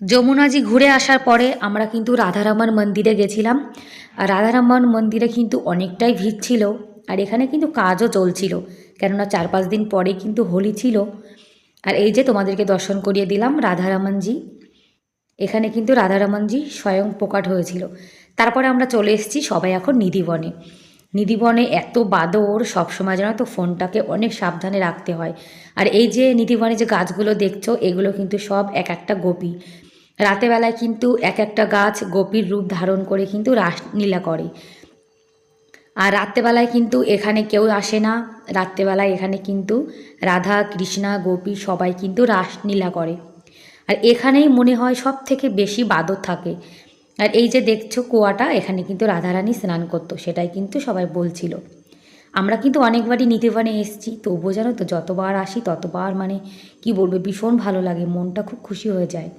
যমুনাজি ঘুরে আসার পরে আমরা কিন্তু রাধারমণ মন্দিরে গেছিলাম। আর রাধারমণ মন্দিরে কিন্তু অনেকটাই ভিড় ছিল। আর এখানে কিন্তু কাজও চলছিল, কেননা 4-5 দিন পরে কিন্তু হোলি ছিল। আর এই যে তোমাদেরকে দর্শন করিয়ে দিলাম রাধারমণজি। এখানে কিন্তু রাধারমণজি স্বয়ং প্রকট হয়েছিল। তারপরে আমরা চলে এসেছি সবাই এখন নিধিবনে। নিধিবনে এত বাদর, সবসময় যেন তো ফোনটাকে অনেক সাবধানে রাখতে হয়। আর এই যে নিধিবনে যে গাছগুলো দেখছো, এগুলো কিন্তু সব এক একটা গোপী। রাতেবেলায় কিন্তু এক একটা গাছ গোপীর রূপ ধারণ করে কিন্তু রাসলীলা করে। আর রাত্রেবেলায় কিন্তু এখানে কেউ আসে না। রাত্রেবেলায় এখানে কিন্তু রাধা কৃষ্ণা গোপী সবাই কিন্তু রাসলীলা করে। আর এখানেই মনে হয় সব থেকে বেশি বাদর থাকে। আর এই যে দেখছো কুয়াটা, এখানে কিন্তু রাধারানী স্নান করতো, সেটাই কিন্তু সবাই বলছিল। আমরা কিন্তু অনেকবারই নিধিবনে এসেছি, তবুও জানো তো যতবার আসি ততবার মানে কি বলবো, ভীষণ ভালো লাগে, মনটা খুব খুশি হয়ে যায়।